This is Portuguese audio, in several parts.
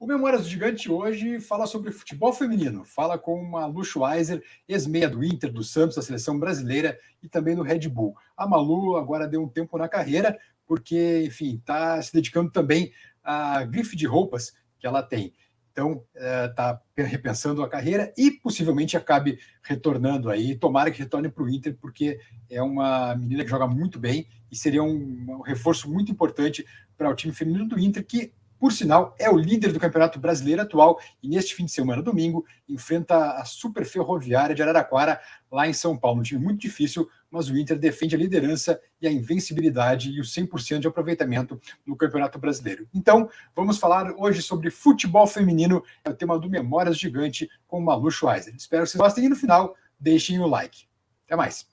O Memórias do Gigante hoje fala sobre futebol feminino. Fala com uma Malu Schweizer, ex-meia do Inter, do Santos, da seleção brasileira e também do Red Bull. A Malu agora deu um tempo na carreira porque, enfim, está se dedicando também à grife de roupas que ela tem. Então, está repensando a carreira e possivelmente acabe retornando aí. Tomara que retorne para o Inter, porque é uma menina que joga muito bem e seria um reforço muito importante para o time feminino do Inter, que, por sinal, é o líder do Campeonato Brasileiro atual e neste fim de semana, domingo, enfrenta a Super Ferroviária de Araraquara, lá em São Paulo. Um time muito difícil, mas o Inter defende a liderança e a invencibilidade e o 100% de aproveitamento no Campeonato Brasileiro. Então, vamos falar hoje sobre futebol feminino, é o tema do Memórias Gigante com o Malu Schweizer. Espero que vocês gostem e no final deixem o like. Até mais.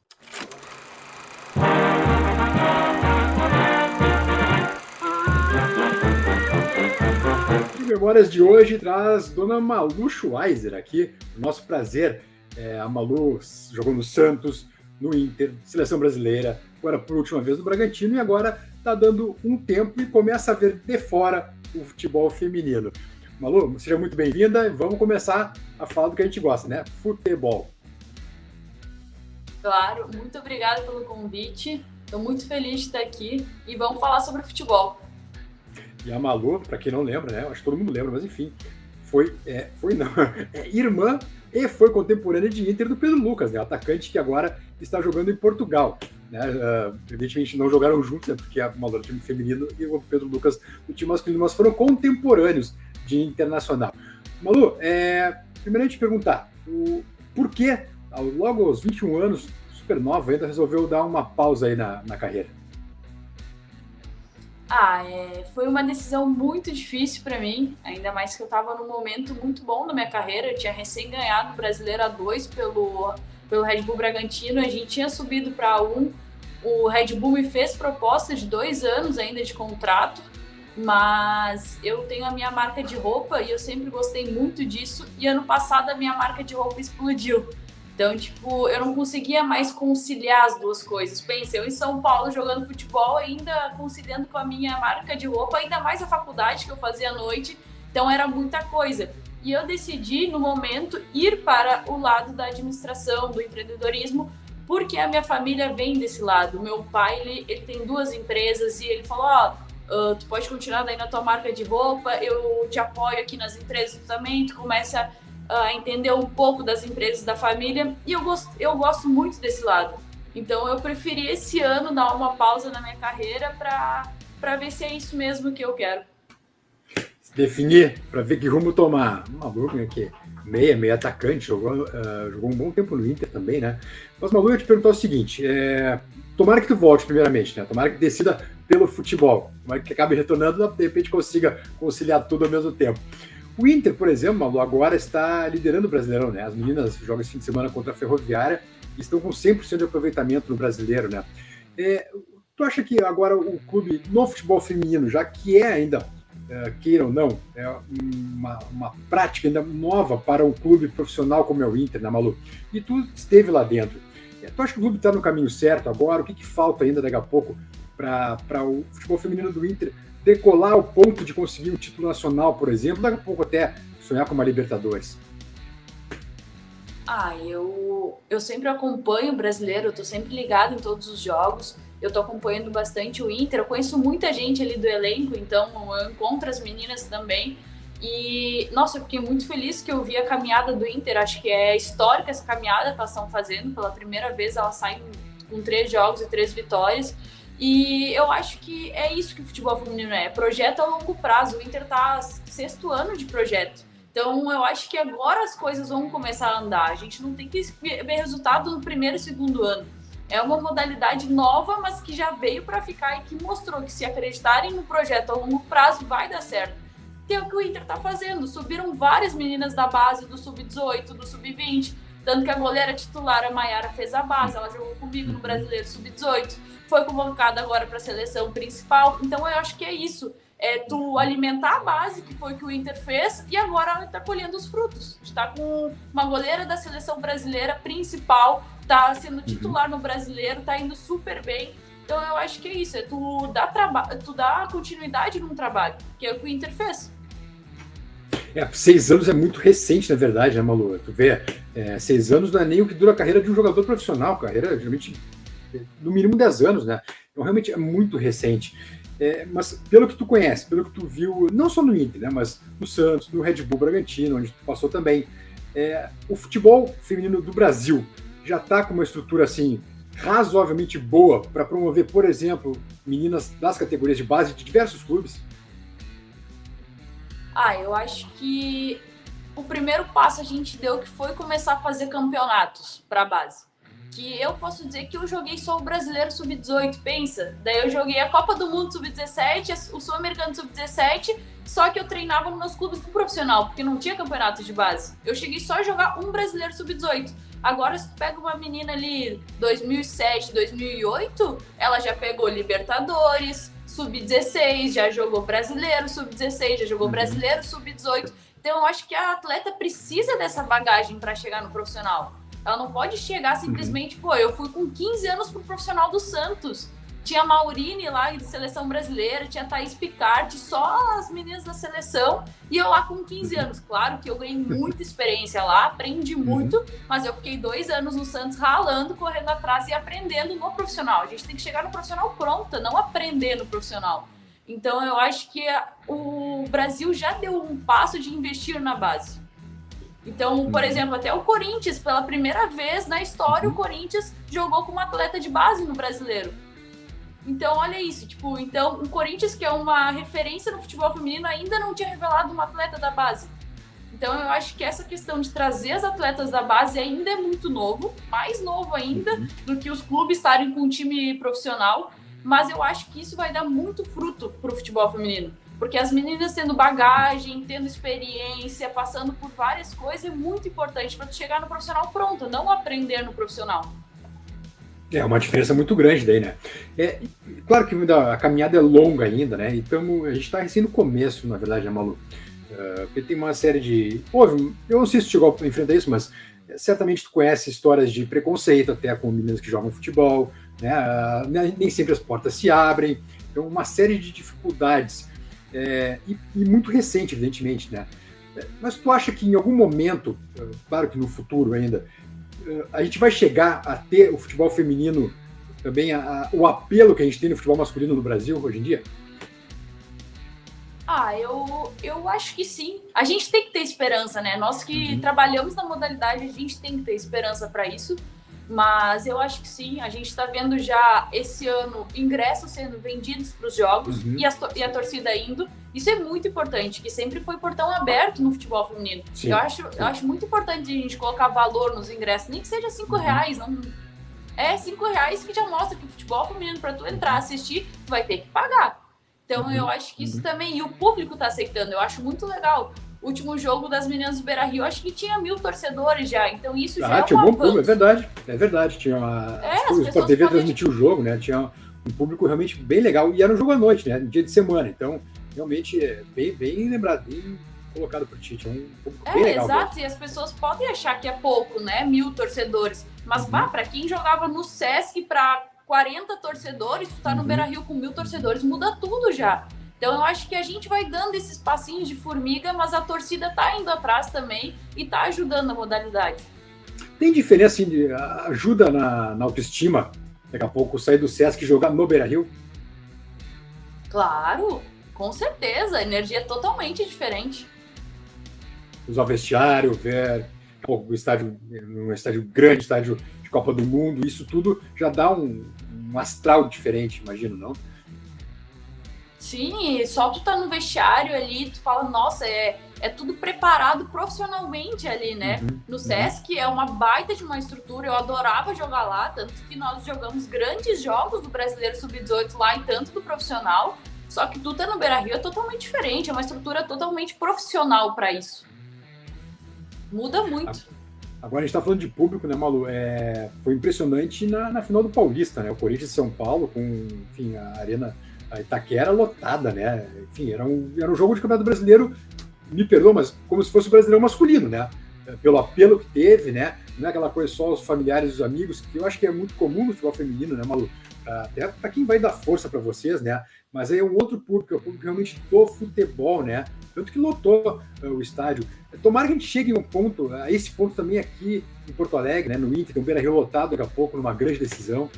Memórias de hoje traz Dona Malu Schweizer aqui, o nosso prazer. A Malu jogou no Santos, no Inter, seleção brasileira, agora por última vez no Bragantino e agora está dando um tempo e começa a ver de fora o futebol feminino. Malu, seja muito bem-vinda e vamos começar a falar do que a gente gosta, né? Futebol. Claro, muito obrigada pelo convite, estou muito feliz de estar aqui e vamos falar sobre futebol. E a Malu, para quem não lembra, né? Acho que todo mundo lembra, mas enfim, foi irmã e foi contemporânea de Inter do Pedro Lucas, né? Atacante que agora está jogando em Portugal. Né? Evidentemente não jogaram juntos, né? Porque a Malu era do time feminino e o Pedro Lucas do time masculino, mas foram contemporâneos de Internacional. Malu, primeiramente perguntar, por que, logo aos 21 anos, super nova, ainda resolveu dar uma pausa aí na carreira? Foi uma decisão muito difícil para mim, ainda mais que eu estava num momento muito bom da minha carreira. Eu tinha recém ganhado o Brasileiro A2 pelo Red Bull Bragantino, a gente tinha subido para A1, o Red Bull me fez proposta de 2 anos ainda de contrato, mas eu tenho a minha marca de roupa e eu sempre gostei muito disso, e ano passado a minha marca de roupa explodiu. Então, eu não conseguia mais conciliar as duas coisas. Pensa, eu em São Paulo jogando futebol, ainda conciliando com a minha marca de roupa, ainda mais a faculdade que eu fazia à noite. Então, era muita coisa. E eu decidi, no momento, ir para o lado da administração, do empreendedorismo, porque a minha família vem desse lado. Meu pai, ele tem 2 empresas e ele falou, tu pode continuar daí na tua marca de roupa, eu te apoio aqui nas empresas também, tu começa a entender um pouco das empresas da família, e eu gosto muito desse lado. Então eu preferi esse ano dar uma pausa na minha carreira para ver se é isso mesmo que eu quero. Definir, para ver que rumo tomar. Malu, né, que meia atacante, jogou um bom tempo no Inter também, né? Mas, Malu, eu ia te perguntar o seguinte, tomara que tu volte primeiramente, né? Tomara que decida pelo futebol, tomara que acabe retornando, de repente consiga conciliar tudo ao mesmo tempo. O Inter, por exemplo, Malu, agora está liderando o Brasileirão, né? As meninas jogam esse fim de semana contra a Ferroviária e estão com 100% de aproveitamento no Brasileiro, né? Tu acha que agora o clube no futebol feminino, já que é ainda, queira ou não, é uma prática ainda nova para um clube profissional como é o Inter, né, Malu? E tu esteve lá dentro. Tu acha que o clube está no caminho certo agora? O que falta ainda daqui a pouco para o futebol feminino do Inter decolar ao ponto de conseguir um título nacional, por exemplo, daqui a pouco até sonhar com uma Libertadores? Eu sempre acompanho o brasileiro, eu tô sempre ligado em todos os jogos, eu tô acompanhando bastante o Inter, eu conheço muita gente ali do elenco, então eu encontro as meninas também, e, nossa, eu fiquei muito feliz que eu vi a caminhada do Inter, acho que é histórica essa caminhada que elas estão fazendo, pela primeira vez elas saem com 3 jogos e 3 vitórias, e eu acho que é isso que o futebol feminino é projeto a longo prazo. O Inter está 6º ano de projeto. Então, eu acho que agora as coisas vão começar a andar. A gente não tem que ver resultado no 1º e 2º ano. É uma modalidade nova, mas que já veio para ficar e que mostrou que se acreditarem no projeto a longo prazo, vai dar certo. Tem o que o Inter está fazendo. Subiram várias meninas da base, do Sub-18, do Sub-20. Tanto que a goleira titular, a Maiara, fez a base. Ela jogou comigo no Brasileiro Sub-18. Foi convocada agora para a seleção principal. Então, eu acho que é isso. É tu alimentar a base, que foi o que o Inter fez, e agora ela está colhendo os frutos. Está com uma goleira da seleção brasileira principal, está sendo titular no Brasileiro, está indo super bem. Então, eu acho que é isso. É tu dar continuidade num trabalho, que é o que o Inter fez. 6 anos é muito recente, na verdade, né, Malu? Tu vê, 6 anos não é nem o que dura a carreira de um jogador profissional, carreira geralmente no mínimo 10 anos, né? Então realmente é muito recente. Mas pelo que tu conhece, pelo que tu viu, não só no Inter, né, mas no Santos, no Red Bull Bragantino, onde tu passou também, o futebol feminino do Brasil já está com uma estrutura assim razoavelmente boa para promover, por exemplo, meninas das categorias de base de diversos clubes? Eu acho que o primeiro passo a gente deu que foi começar a fazer campeonatos para a base. Que eu posso dizer que eu joguei só o Brasileiro Sub-18, pensa. Daí eu joguei a Copa do Mundo Sub-17, o Sul-Americano Sub-17, só que eu treinava nos meus clubes do profissional, porque não tinha campeonato de base. Eu cheguei só a jogar um Brasileiro Sub-18. Agora, se tu pega uma menina ali, 2007, 2008, ela já pegou Libertadores, Sub-16, já jogou Brasileiro Sub-16, já jogou Brasileiro Sub-18. Então, eu acho que a atleta precisa dessa bagagem para chegar no profissional. Ela não pode chegar simplesmente, eu fui com 15 anos pro profissional do Santos. Tinha a Maurine lá de seleção brasileira, tinha a Thaís Picard, só as meninas da seleção, e eu lá com 15 anos. Claro que eu ganhei muita experiência lá, aprendi muito, mas eu fiquei 2 anos no Santos ralando, correndo atrás e aprendendo no profissional. A gente tem que chegar no profissional pronta, não aprender no profissional. Então eu acho que o Brasil já deu um passo de investir na base. Então, por exemplo, até o Corinthians, pela primeira vez na história, o Corinthians jogou com uma atleta de base no Brasileiro. Então, olha isso, então o Corinthians, que é uma referência no futebol feminino, ainda não tinha revelado uma atleta da base. Então, eu acho que essa questão de trazer as atletas da base ainda é muito novo, mais novo ainda do que os clubes estarem com um time profissional, mas eu acho que isso vai dar muito fruto para o futebol feminino. Porque as meninas tendo bagagem, tendo experiência, passando por várias coisas, é muito importante para tu chegar no profissional pronto, não aprender no profissional. É uma diferença muito grande daí, né? Claro que a caminhada é longa ainda, né? Então a gente está recém no começo, na verdade, né, Malu? Porque tem uma série de... eu não sei se tu chegou a enfrentar isso, mas certamente tu conhece histórias de preconceito até com meninas que jogam futebol, né? Nem sempre as portas se abrem, então uma série de dificuldades. E muito recente, evidentemente, né? Mas tu acha que em algum momento, claro que no futuro ainda, a gente vai chegar a ter o futebol feminino também, o apelo que a gente tem no futebol masculino no Brasil hoje em dia? Eu acho que sim. A gente tem que ter esperança, né? Nós que trabalhamos na modalidade, a gente tem que ter esperança para isso. Mas eu acho que sim, a gente está vendo já esse ano ingressos sendo vendidos para os jogos e a torcida indo. Isso é muito importante, que sempre foi portão aberto no futebol feminino. Sim, eu acho muito importante a gente colocar valor nos ingressos, nem que seja R$5. Não... É R$5 que já mostra que o futebol feminino, para tu entrar, assistir, tu vai ter que pagar. Então eu acho que isso também, e o público está aceitando, eu acho muito legal. O último jogo das meninas do Beira-Rio, acho que tinha 1.000 torcedores já, então isso já é tinha um bom avanço. público, é verdade. Tinha o Sport TV transmitiu o jogo, né? Tinha um público realmente bem legal, e era um jogo à noite, né? No dia de semana, então realmente bem lembrado, bem colocado por ti, tinha um público bem legal. Exato, mesmo. E as pessoas podem achar que é pouco, né? 1.000 torcedores, mas para quem jogava no Sesc, para 40 torcedores, tu tá no Beira-Rio com 1.000 torcedores, muda tudo já. Então eu acho que a gente vai dando esses passinhos de formiga, mas a torcida tá indo atrás também e tá ajudando a modalidade. Tem diferença, assim, ajuda na autoestima, daqui a pouco sair do Sesc e jogar no Beira-Rio? Claro, com certeza, a energia é totalmente diferente. Usar o vestiário, ver o estádio, um estádio grande, estádio de Copa do Mundo, isso tudo já dá um astral diferente, imagino, não? Sim, só tu tá no vestiário ali, tu fala, nossa, é tudo preparado profissionalmente ali, né? No Sesc é uma baita de uma estrutura, eu adorava jogar lá, tanto que nós jogamos grandes jogos do Brasileiro Sub-18 lá e tanto do profissional, só que tu tá no Beira-Rio é totalmente diferente, é uma estrutura totalmente profissional para isso. Muda muito. Agora a gente tá falando de público, né, Malu? Foi impressionante na final do Paulista, né? O Corinthians e São Paulo, com, enfim, a Arena... A Itaquera lotada, né? Enfim, era um jogo de Campeonato Brasileiro, me perdoa, mas como se fosse o brasileiro masculino, né? Pelo apelo que teve, né? Não é aquela coisa só os familiares, os amigos, que eu acho que é muito comum no futebol feminino, né, Malu? Até para quem vai dar força para vocês, né? mas aí é um outro público, é o público realmente do futebol, né? Tanto que lotou o estádio. Tomara que a gente chegue a esse ponto também aqui em Porto Alegre, né? No Inter, tem um Beira-Rio lotado daqui a pouco, numa grande decisão.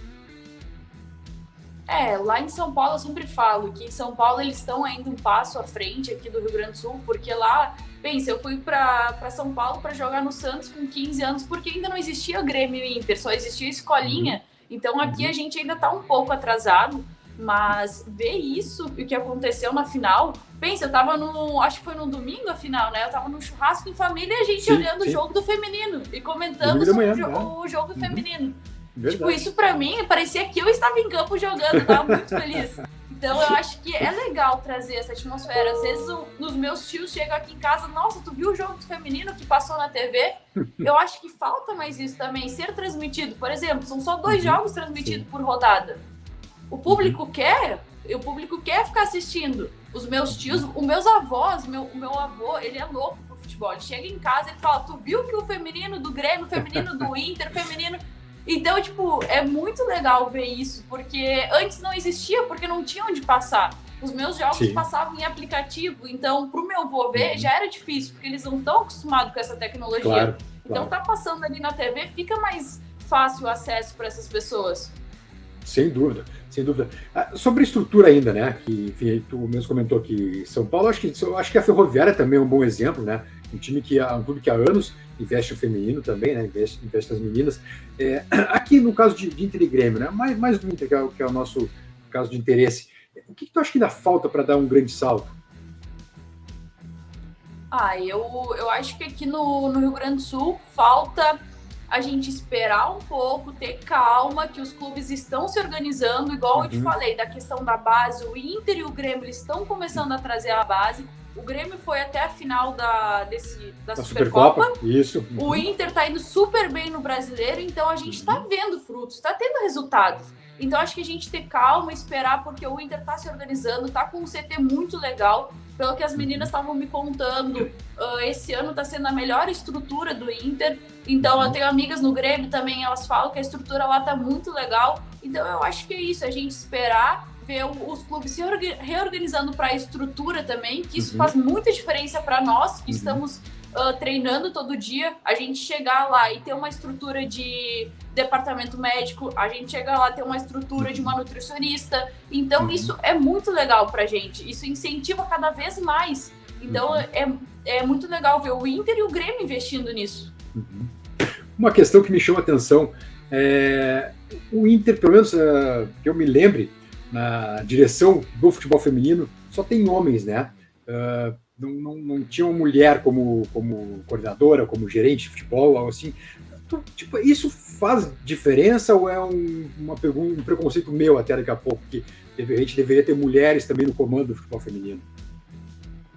Lá em São Paulo eu sempre falo que em São Paulo eles estão ainda um passo à frente aqui do Rio Grande do Sul, porque lá, pensa, eu fui para São Paulo para jogar no Santos com 15 anos, porque ainda não existia Grêmio e Inter, só existia escolinha. Então aqui a gente ainda está um pouco atrasado, mas ver isso e o que aconteceu na final, pensa, eu tava acho que foi no domingo a final, né? Eu tava num churrasco em família e a gente olhando o jogo do feminino e comentando sobre o jogo feminino. Verdade. Tipo, isso pra mim parecia que eu estava em campo jogando, tava muito feliz. Então eu acho que é legal trazer essa atmosfera. Às vezes os meus tios chegam aqui em casa, nossa, tu viu o jogo do feminino que passou na TV? Eu acho que falta mais isso também, ser transmitido. Por exemplo, são só 2 jogos transmitidos por rodada. O público quer ficar assistindo. Os meus tios, os meus avós, o meu avô, ele é louco pro futebol. Ele chega em casa e ele fala, tu viu que o feminino do Grêmio, o feminino do Inter, o feminino... Então, tipo, é muito legal ver isso, porque antes não existia, porque não tinha onde passar. Os meus jogos passavam em aplicativo, então, pro meu avô ver, já era difícil, porque eles não estão acostumados com essa tecnologia. Claro. Então, tá passando ali na TV, fica mais fácil o acesso para essas pessoas. Sem dúvida, sem dúvida. Sobre a estrutura ainda, né, que enfim, tu mesmo comentou que São Paulo, acho que a Ferroviária também é um bom exemplo, né, um clube que há anos investe no feminino também, né, investe nas meninas. Aqui no caso de Inter e Grêmio, né, mais do Inter, que é o nosso caso de interesse, o que tu acha que ainda falta para dar um grande salto? Eu acho que aqui no Rio Grande do Sul falta a gente esperar um pouco, ter calma, que os clubes estão se organizando, igual eu te falei, da questão da base, o Inter e o Grêmio eles estão começando a trazer a base. O Grêmio foi até a final da Supercopa. Isso. O Inter tá indo super bem no Brasileiro, então a gente tá vendo frutos, tá tendo resultados. Então acho que a gente ter calma, esperar, porque o Inter tá se organizando, tá com um CT muito legal. Pelo que as meninas estavam me contando, esse ano tá sendo a melhor estrutura do Inter. Então eu tenho amigas no Grêmio também, elas falam que a estrutura lá tá muito legal. Então eu acho que é isso, a gente esperar, ver os clubes se reorganizando para a estrutura também, que isso faz muita diferença para nós, que estamos treinando todo dia, a gente chegar lá e ter uma estrutura de departamento médico, a gente chegar lá e ter uma estrutura de uma nutricionista. Então isso é muito legal pra gente, isso incentiva cada vez mais. Então é muito legal ver o Inter e o Grêmio investindo nisso. Uma questão que me chama a atenção é o Inter, pelo menos que eu me lembre, na direção do futebol feminino, só tem homens, né? Não tinha uma mulher como coordenadora, como gerente de futebol, algo assim. Então, tipo, isso faz diferença ou é um preconceito meu até daqui a pouco, que a gente deveria ter mulheres também no comando do futebol feminino?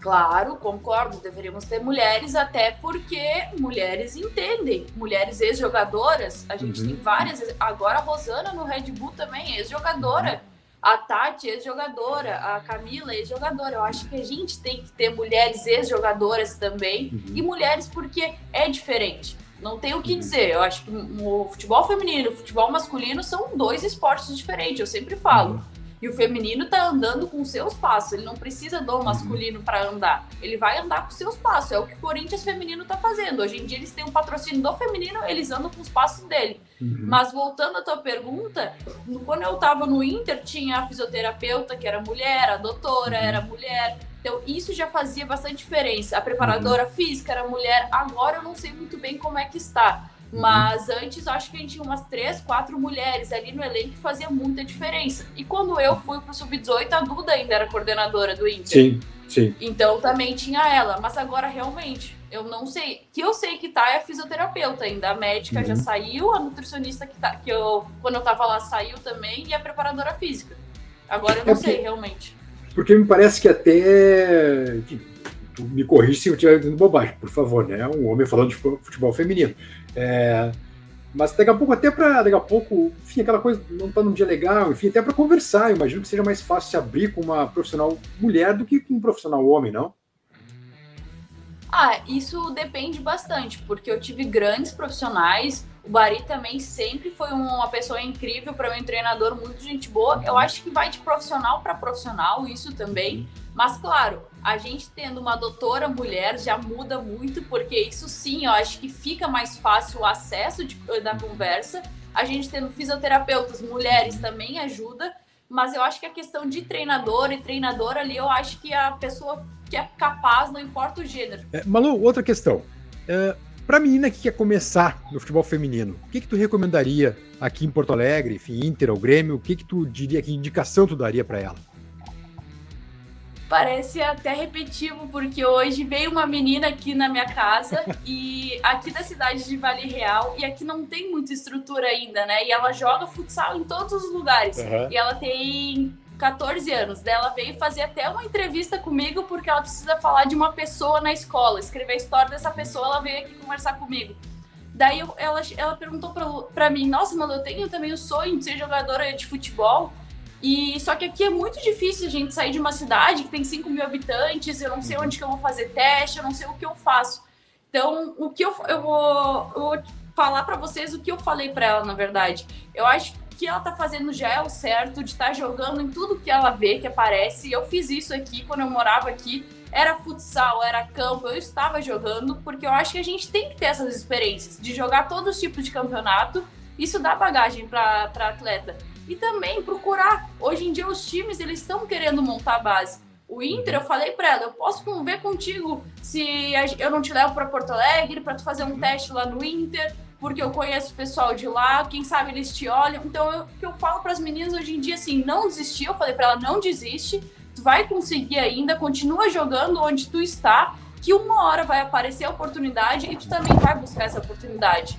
Claro, concordo, deveríamos ter mulheres, até porque mulheres entendem. Mulheres ex-jogadoras, a gente tem várias. Agora a Rosana no Red Bull também, ex-jogadora. A Tati, ex-jogadora, a Camila, ex-jogadora. Eu acho que a gente tem que ter mulheres ex-jogadoras também. E mulheres porque é diferente. Não tem o que dizer. Eu acho que o futebol feminino e o futebol masculino são 2 esportes diferentes, eu sempre falo. E o feminino tá andando com os seus passos. Ele não precisa do masculino para andar. Ele vai andar com os seus passos. É o que o Corinthians feminino tá fazendo. Hoje em dia eles têm um patrocínio do feminino, eles andam com os passos dele. Mas voltando à tua pergunta, quando eu tava no Inter, tinha a fisioterapeuta, que era mulher, a doutora era mulher. Então isso já fazia bastante diferença. A preparadora física era mulher. Agora eu não sei muito bem como é que está. Mas antes, acho que a gente tinha umas 3, 4 mulheres ali no elenco que fazia muita diferença. E quando eu fui pro Sub-18, a Duda ainda era coordenadora do Inter. Sim. Então também tinha ela. Mas agora, realmente, eu não sei. Que eu sei que tá é a fisioterapeuta ainda. A médica já saiu, a nutricionista quando eu tava lá, saiu também, e a preparadora física. Agora eu não sei, realmente. Porque me parece que até... Tu me corrige se eu estiver dizendo bobagem, por favor, né? Um homem falando de futebol feminino. Mas daqui a pouco, enfim, aquela coisa não tá num dia legal, enfim, até para conversar, eu imagino que seja mais fácil se abrir com uma profissional mulher do que com um profissional homem, não? Isso depende bastante, porque eu tive grandes profissionais, O Bari também sempre foi uma pessoa incrível, para mim, um treinador, muito gente boa. Eu acho que vai de profissional para profissional, isso também. Mas, claro, a gente tendo uma doutora mulher já muda muito, porque isso sim, eu acho que fica mais fácil o acesso da conversa. A gente tendo fisioterapeutas mulheres também ajuda, mas eu acho que a questão de treinador e treinadora ali, eu acho que a pessoa que é capaz, não importa o gênero. Malu, outra questão. Para a menina que quer começar no futebol feminino, o que tu recomendaria aqui em Porto Alegre, enfim, Inter ou Grêmio, o que tu diria, que indicação tu daria para ela? Parece até repetitivo, porque hoje veio uma menina aqui na minha casa, e aqui da cidade de Vale Real, e aqui não tem muita estrutura ainda, né? E ela joga futsal em todos os lugares. E ela tem 14 anos. Daí ela veio fazer até uma entrevista comigo, porque ela precisa falar de uma pessoa na escola, escrever a história dessa pessoa, ela veio aqui conversar comigo. Daí ela perguntou pra mim, nossa, Malu, eu tenho também o sonho de ser jogadora de futebol, e só que aqui é muito difícil a gente sair de uma cidade que tem 5 mil habitantes, eu não sei onde que eu vou fazer teste, eu não sei o que eu faço. Então, o que eu vou falar para vocês o que eu falei para ela, na verdade. Eu acho que ela tá fazendo já é o certo, de estar jogando em tudo que ela vê, que aparece. Eu fiz isso aqui quando eu morava aqui, era futsal, era campo, eu estava jogando, porque eu acho que a gente tem que ter essas experiências, de jogar todos os tipos de campeonato, isso dá bagagem para atleta. E também procurar. Hoje em dia os times, eles estão querendo montar a base. O Inter, eu falei para ela, eu posso ver contigo se eu não te levo para Porto Alegre para tu fazer um teste lá no Inter, porque eu conheço o pessoal de lá, quem sabe eles te olham. Então, o que eu falo para as meninas hoje em dia, assim, não desistir. Eu falei para ela, não desiste, tu vai conseguir ainda, continua jogando onde tu está, que uma hora vai aparecer a oportunidade e tu também vai buscar essa oportunidade.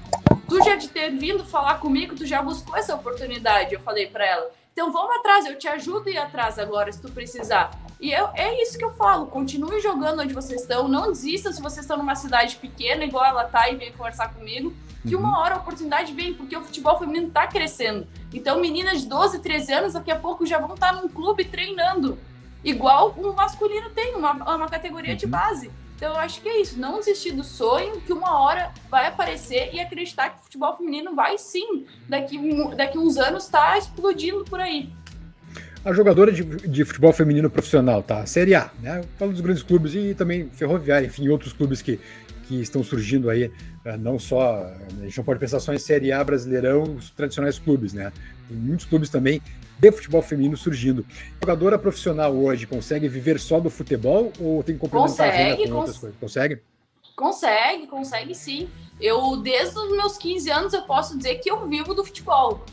Tu já de ter vindo falar comigo, tu já buscou essa oportunidade, eu falei para ela. Então vamos atrás, eu te ajudo a ir atrás agora, se tu precisar. E é isso que eu falo, continue jogando onde vocês estão, não desistam se vocês estão numa cidade pequena, igual ela tá, e veio conversar comigo, que uma hora a oportunidade vem, porque o futebol feminino tá crescendo. Então meninas de 12, 13 anos, daqui a pouco já vão estar num clube treinando, igual o masculino tem, uma categoria de base. Então eu acho que é isso, não desistir do sonho, que uma hora vai aparecer, e acreditar que o futebol feminino vai sim, daqui uns anos, tá explodindo por aí. A jogadora de futebol feminino profissional, tá? Série A, né? Falo dos grandes clubes e também Ferroviária, enfim, outros clubes que estão surgindo aí, não só, a gente não pode pensar só em Série A, Brasileirão, os tradicionais clubes, né? Tem muitos clubes também de futebol feminino surgindo. A jogadora profissional hoje consegue viver só do futebol ou tem que complementar a renda com outras coisas? Consegue? Consegue sim. Eu, desde os meus 15 anos, eu posso dizer que eu vivo do futebol.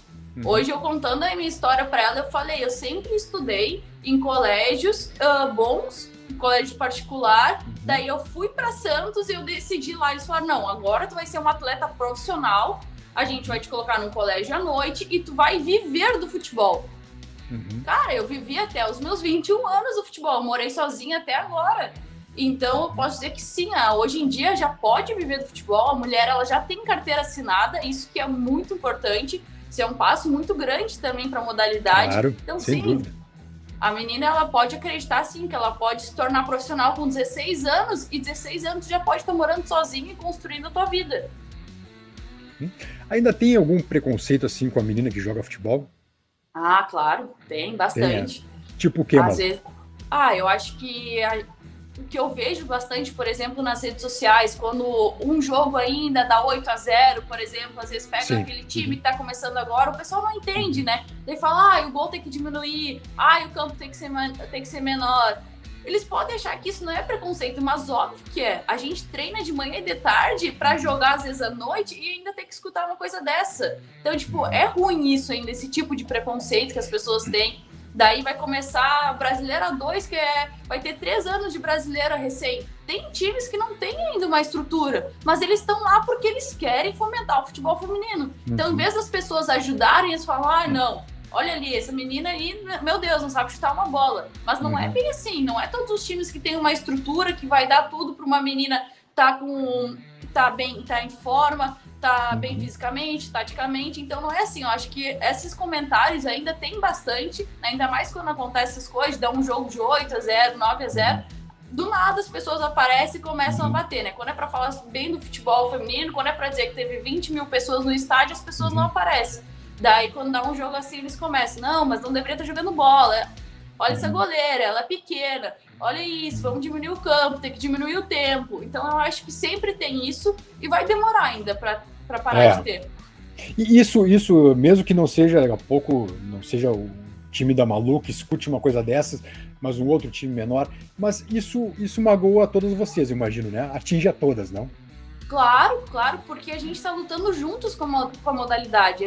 Hoje, eu contando a minha história para ela, eu falei, eu sempre estudei em colégios bons, em colégio particular, daí eu fui para Santos e eu decidi lá, eles falaram, não, agora tu vai ser uma atleta profissional, a gente vai te colocar num colégio à noite e tu vai viver do futebol. Cara, eu vivi até os meus 21 anos do futebol, eu morei sozinha até agora. Então, eu posso dizer que sim, hoje em dia já pode viver do futebol, a mulher ela já tem carteira assinada, isso que é muito importante, isso é um passo muito grande também para a modalidade. Claro, então, sem sim, dúvida. A menina ela pode acreditar sim que ela pode se tornar profissional com 16 anos, e 16 anos já pode estar morando sozinha e construindo a tua vida. Ainda tem algum preconceito assim com a menina que joga futebol? Ah, claro, tem bastante. Tipo o quê, Às vezes, eu acho que o que eu vejo bastante, por exemplo, nas redes sociais, quando um jogo ainda dá 8-0, por exemplo, às vezes pega aquele time que tá começando agora, o pessoal não entende, né? Daí fala, o gol tem que diminuir, o campo tem que ser menor. Eles podem achar que isso não é preconceito, mas óbvio que é. A gente treina de manhã e de tarde pra jogar às vezes à noite e ainda ter que escutar uma coisa dessa. Então, é ruim isso ainda, esse tipo de preconceito que as pessoas têm. Daí vai começar a Brasileira 2, que vai ter 3 anos de Brasileira recém. Tem times que não têm ainda uma estrutura, mas eles estão lá porque eles querem fomentar o futebol feminino. Então, em vez das pessoas ajudarem, eles falam, não, olha ali, essa menina aí, meu Deus, não sabe chutar uma bola. Mas não é bem assim, não é todos os times que têm uma estrutura que vai dar tudo para uma menina tá em forma, tá bem fisicamente, taticamente, então não é assim. Eu acho que esses comentários ainda tem bastante, ainda mais quando acontece essas coisas, dá um jogo de 8-0, 9-0, do nada as pessoas aparecem e começam a bater, né? Quando é pra falar bem do futebol feminino, quando é pra dizer que teve 20 mil pessoas no estádio, as pessoas não aparecem. Daí, quando dá um jogo assim, eles começam, não, mas não deveria estar jogando bola. Olha essa goleira, ela é pequena. Olha isso, vamos diminuir o campo, tem que diminuir o tempo. Então, eu acho que sempre tem isso e vai demorar ainda pra parar de ter. E isso, mesmo que não seja, daqui a pouco, não seja o time da Malu que escute uma coisa dessas, mas um outro time menor, mas isso magoa a todas vocês, eu imagino, né? Atinge a todas, não? Claro, porque a gente está lutando juntos com a modalidade.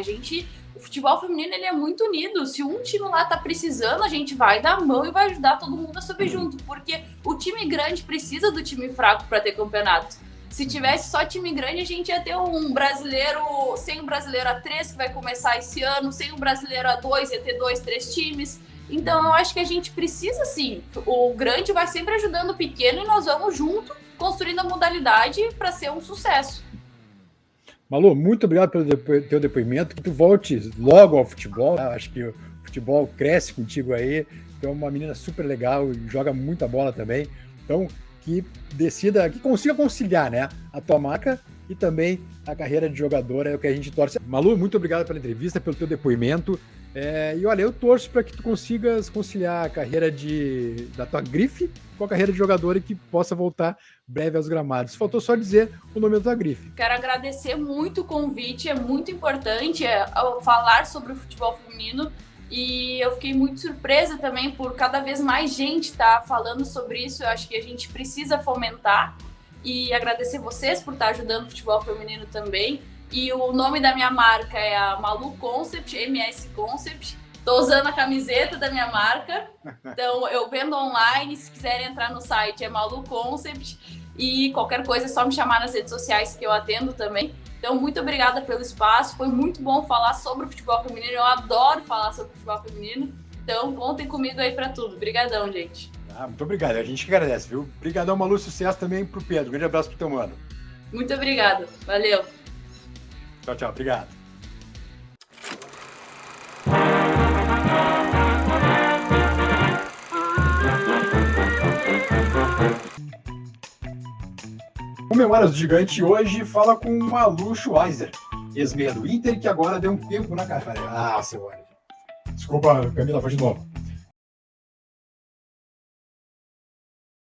O futebol feminino ele é muito unido. Se um time lá tá precisando, a gente vai dar a mão e vai ajudar todo mundo a subir junto, porque o time grande precisa do time fraco para ter campeonato. Se tivesse só time grande, a gente ia ter um brasileiro, sem o brasileiro A3, que vai começar esse ano, sem o brasileiro A2, ia ter 2, 3 times. Então, eu acho que a gente precisa, sim. O grande vai sempre ajudando o pequeno e nós vamos junto construindo a modalidade para ser um sucesso. Malu, muito obrigado pelo teu depoimento, que tu volte logo ao futebol. Acho que o futebol cresce contigo aí. Tu é uma menina super legal e joga muita bola também. Então, que consiga conciliar, né, a tua marca e também a carreira de jogadora, é o que a gente torce. Malu, muito obrigado pela entrevista, pelo teu depoimento. E olha, eu torço para que tu consigas conciliar a carreira da tua grife com a carreira de jogadora e que possa voltar breve aos gramados. Faltou só dizer o nome da tua grife. Quero agradecer muito o convite, é muito importante falar sobre o futebol feminino. E eu fiquei muito surpresa também por cada vez mais gente estar falando sobre isso. Eu acho que a gente precisa fomentar e agradecer vocês por estar ajudando o futebol feminino também. E o nome da minha marca é a Malu Concept, MS Concept. Estou usando a camiseta da minha marca. Então, eu vendo online. Se quiserem entrar no site, é Malu Concept. E qualquer coisa é só me chamar nas redes sociais que eu atendo também. Então, muito obrigada pelo espaço. Foi muito bom falar sobre o futebol feminino. Eu adoro falar sobre o futebol feminino. Então, contem comigo aí para tudo. Obrigadão, gente. Muito obrigado. A gente que agradece, viu? Obrigadão, Malu. Sucesso também pro Pedro. Grande abraço pro teu mano. Muito obrigada. Valeu. Tchau, tchau. Obrigado. O Memórias do Gigante hoje fala com o Malu Schweizer, ex-meia do Inter, que agora deu um tempo na carreira. Senhora. Desculpa, Camila, foi de novo.